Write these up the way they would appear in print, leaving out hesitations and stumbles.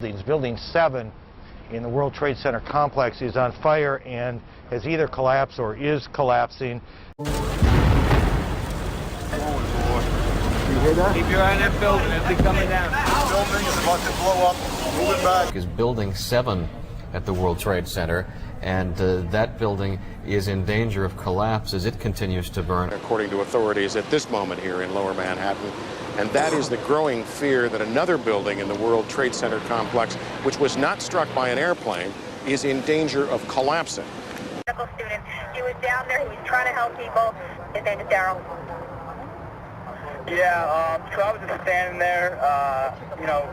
buildings. Building 7 in the World Trade Center complex is on fire and has either collapsed or is collapsing. You hear that? Keep your eye on that building. It's coming down. The building is about to blow up. Moving back. Is Building 7 at the World Trade Center, and that building is in danger of collapse as it continues to burn. According to authorities at this moment here in Lower Manhattan, and that is the growing fear that another building in the World Trade Center complex, which was not struck by an airplane, is in danger of collapsing. Student, he was down there, he was trying to help people. His name is Daryl. Yeah, so I was just standing there, you know,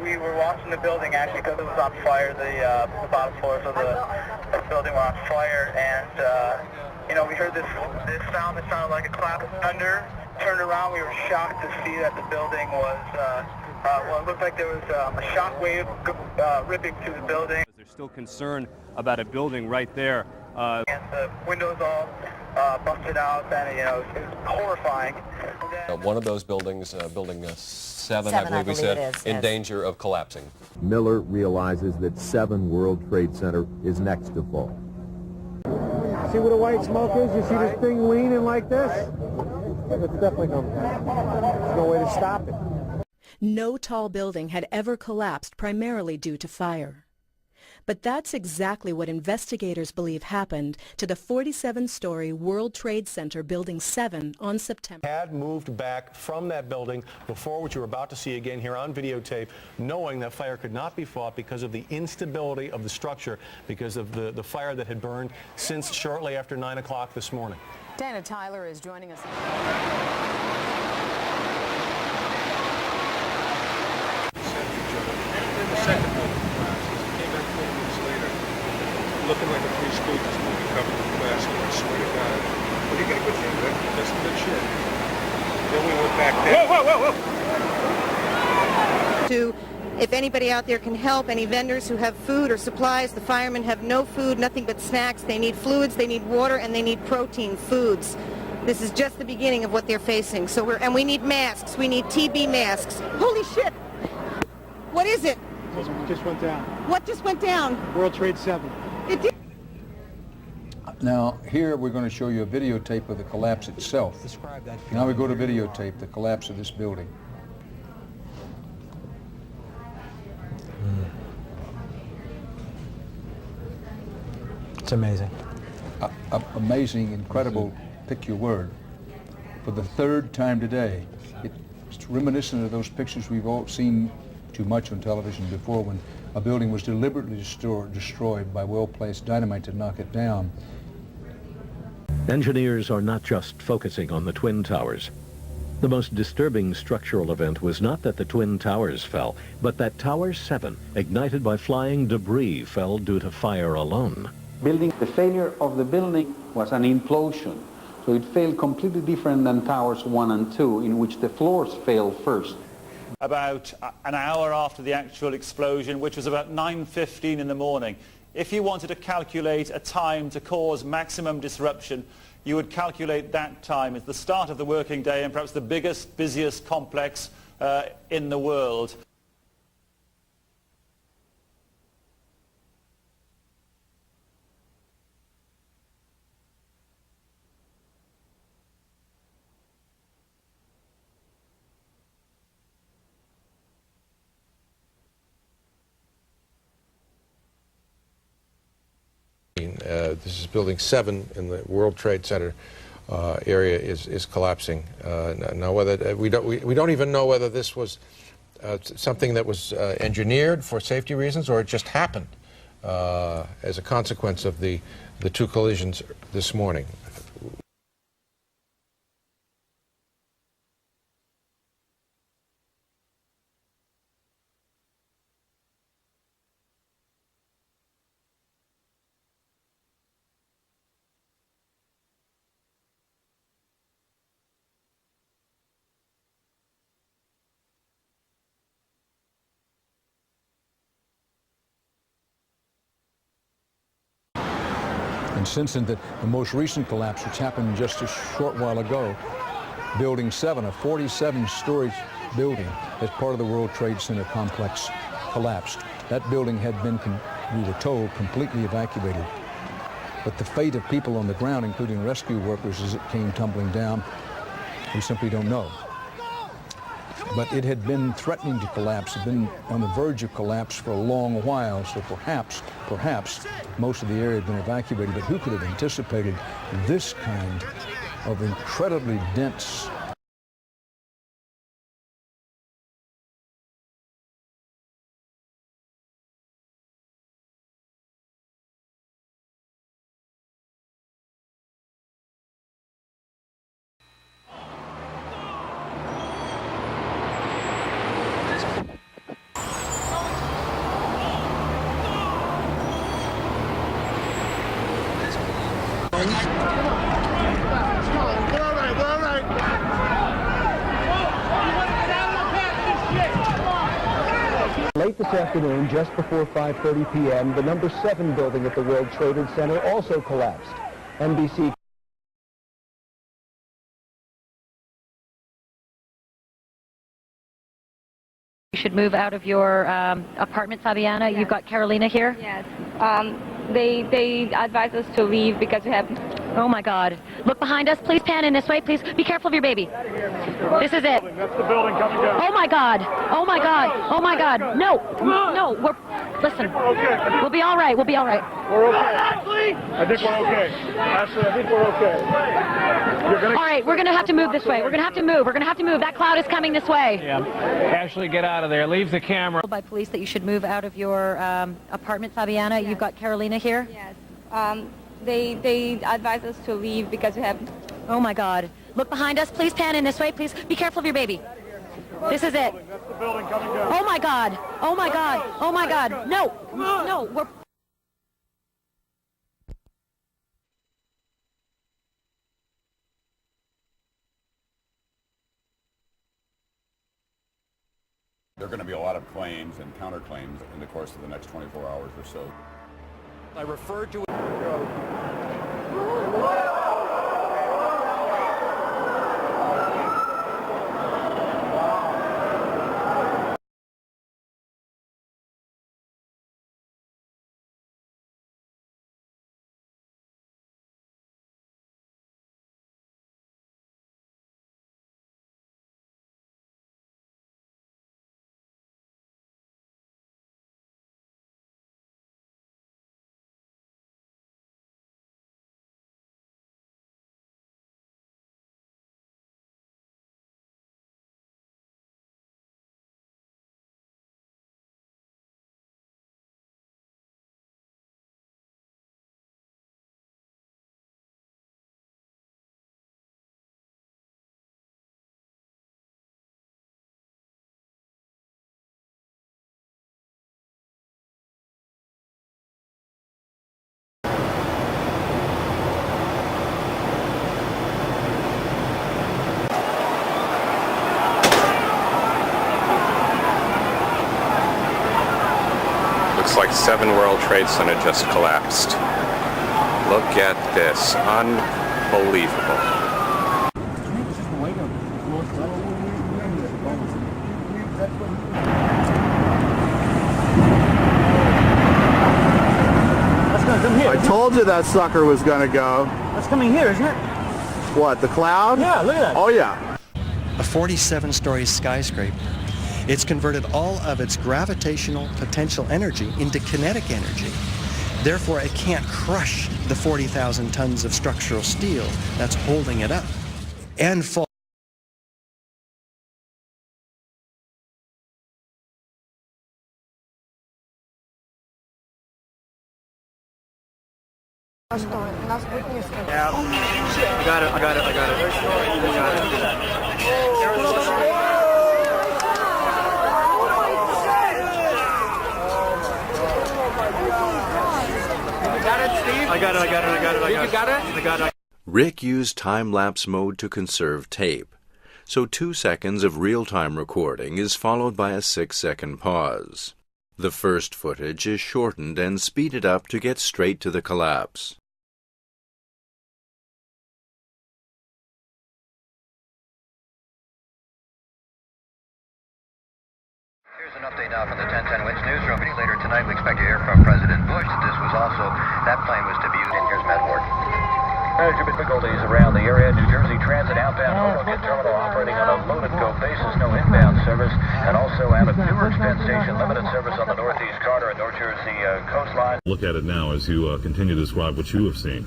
we were watching the building actually because it was on fire. The bottom floors of the building were on fire, and you know, we heard this sound that sounded like a clap of thunder. Turned around, we were shocked to see that the building was, well, it looked like there was a shock wave ripping through the building. There's still concern about a building right there. And the windows all busted out, and you know, it was horrifying. One of those buildings, Building 7, I believe we said, in danger of collapsing. Miller realizes that 7 World Trade Center is next to fall. See where the white smoke is? You see this thing leaning like this? It's definitely coming down. There's no way to stop it. No tall building had ever collapsed primarily due to fire. But that's exactly what investigators believe happened to the 47-story World Trade Center Building 7 on September. Had moved back from that building before, which you're about to see again here on videotape, knowing that fire could not be fought because of the instability of the structure, because of the fire that had burned since shortly after 9 o'clock this morning. Dana Tyler is joining us. Looking like a Three Stooges movie covered in plastic, I swear to God. But he got a good thing, right? That's some good shit. Then we went back there. Whoa! If anybody out there can help, any vendors who have food or supplies, the firemen have no food, nothing but snacks. They need fluids, they need water, and they need protein foods. This is just the beginning of what they're facing. So and we need masks. We need TB masks. Holy shit! What is it? It just went down. What just went down? World Trade 7. It did. Now, here we're going to show you a videotape of the collapse itself. Describe that. Now we go to videotape, the collapse of this building. It's amazing. Amazing, incredible, pick your word. For the 3rd time today, it's reminiscent of those pictures we've all seen too much on television before, when a building was deliberately destroyed by well-placed dynamite to knock it down. Engineers are not just focusing on the Twin Towers. The most disturbing structural event was not that the Twin Towers fell, but that Tower 7, ignited by flying debris, fell due to fire alone. The failure of the building was an implosion, so it failed completely different than Towers 1 and 2, in which the floors failed first. About an hour after the actual explosion, which was about 9:15 in the morning. If you wanted to calculate a time to cause maximum disruption, you would calculate that time as the start of the working day and perhaps the biggest, busiest complex in the world. This is Building 7 in the World Trade Center area is collapsing. Now, whether we don't even know whether this was something that was engineered for safety reasons or it just happened as a consequence of the 2 collisions this morning. And since then, the most recent collapse, which happened just a short while ago, Building 7, a 47-story building, as part of the World Trade Center complex, collapsed. That building had been, we were told, completely evacuated. But the fate of people on the ground, including rescue workers, as it came tumbling down, we simply don't know. But it had been threatening to collapse, had been on the verge of collapse for a long while, so perhaps most of the area had been evacuated. But who could have anticipated this kind of incredibly dense Late this afternoon, just before 5:30 p.m., the number 7 building at the World Trade Center also collapsed. NBC You should move out of your apartment, Fabiana. You've got Carolina here? Yes. They advise us to leave because we have... Oh my God. Look behind us. Please pan in this way. Please be careful of your baby. This is it. That's the building coming down. Oh my God. Oh my God. Oh my God. No. No. Listen. We'll be all right. We'll be all right. We're okay. I think we're okay. Ashley, I think we're okay. All right. We're going to have to move this way. We're going to have to move. We're going to have to move. That cloud is coming this way. Yeah. Ashley, get out of there. Leave the camera. By police that you should move out of your apartment, Fabiana. You've got Carolina here? Yes. They advise us to leave because we have... Oh my God. Look behind us. Please pan in this way. Please be careful of your baby. This is it. That's the building coming down. Oh my God. Oh my God. Oh my God. No. No. We're... There are going to be a lot of claims and counterclaims in the course of the next 24 hours or so. I referred to it. Looks like 7 World Trade Center just collapsed. Look at this. Unbelievable. I told you that sucker was gonna go. That's coming here, isn't it? What, the cloud? Yeah, look at that. Oh yeah. A 47-story skyscraper. It's converted all of its gravitational potential energy into kinetic energy. Therefore, it can't crush the 40,000 tons of structural steel that's holding it up and fall. Yeah. I got it. Rick used time-lapse mode to conserve tape, so 2 seconds of real-time recording is followed by a 6-second pause. The first footage is shortened and speeded up to get straight to the collapse. Here's an update now from the 1010 Winds newsroom. Later tonight, we expect to hear from President Bush. That plane was to be used. And here's Matt Ward. Management difficulties around the area. New Jersey Transit outbound Hoboken Terminal operating on a load-and-go basis, no inbound service, and also out of Newark Penn Station, limited service on the Northeast Corridor and North Jersey coastline. Look at it now as you continue to describe what you have seen.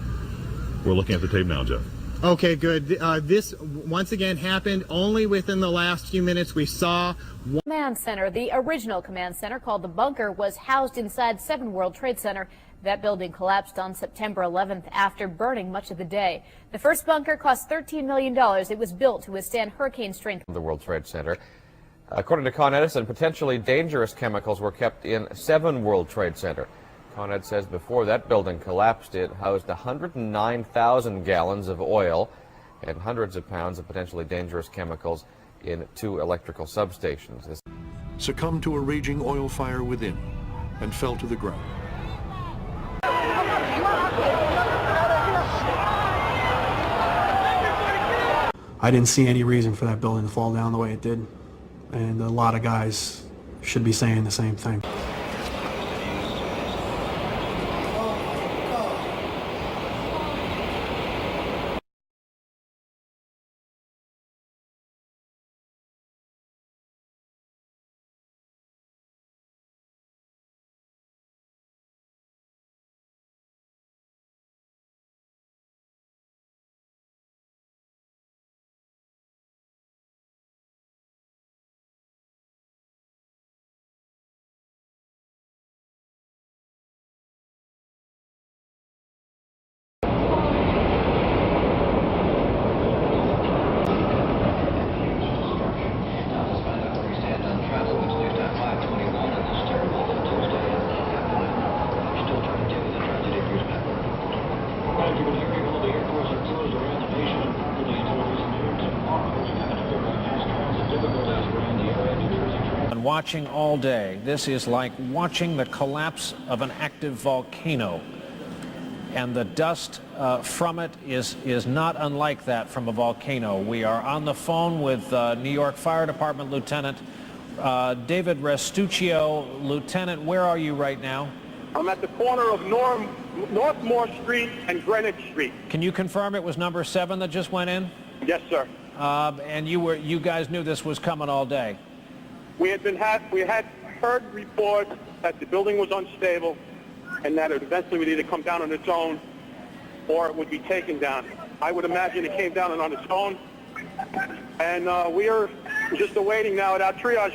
We're looking at the tape now, Jeff. Okay, good. This once again happened only within the last few minutes. We saw Command Center. The original command center, called the Bunker, was housed inside 7 World Trade Center. That building collapsed on September 11th after burning much of the day. The first bunker cost $13 million. It was built to withstand hurricane strength. The World Trade Center. According to Con Edison, potentially dangerous chemicals were kept in 7 World Trade Center. Con Ed says before that building collapsed, it housed 109,000 gallons of oil and hundreds of pounds of potentially dangerous chemicals in 2 electrical substations. Succumbed to a raging oil fire within and fell to the ground. I didn't see any reason for that building to fall down the way it did, and a lot of guys should be saying the same thing. Watching all day. This is like watching the collapse of an active volcano, and the dust from it is not unlike that from a volcano. We are on the phone with New York Fire Department Lieutenant David Restuccio. Lieutenant, where are you right now? I'm at the corner of Northmore Street and Greenwich Street. Can you confirm it was number 7 that just went in? Yes, sir. And you guys knew this was coming all day? We had heard reports that the building was unstable and that it eventually would either come down on its own or it would be taken down. I would imagine it came down on its own, and we are just awaiting now at our triage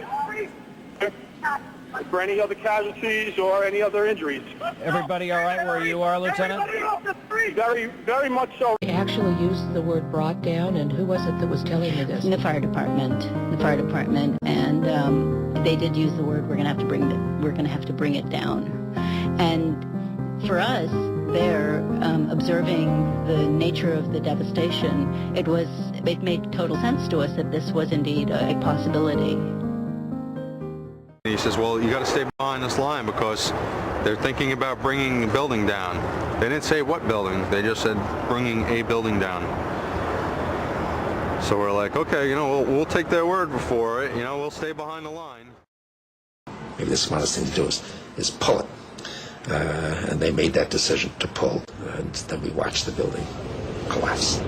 for any other casualties or any other injuries. Everybody all right where you are, Lieutenant? Very, very much so. They actually used the word brought down, and who was it that was telling you this? The fire department. And they did use the word we're going to have to bring it down. And for us, there, observing the nature of the devastation, it made total sense to us that this was indeed a possibility. He says, well, you got to stay behind this line because they're thinking about bringing the building down. They didn't say what building, they just said bringing a building down. So we're like, okay, we'll take their word for it, we'll stay behind the line. Maybe the smartest thing to do is pull it. And they made that decision to pull, and then we watched the building collapse.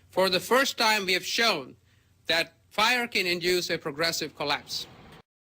For the first time, we have shown that fire can induce a progressive collapse.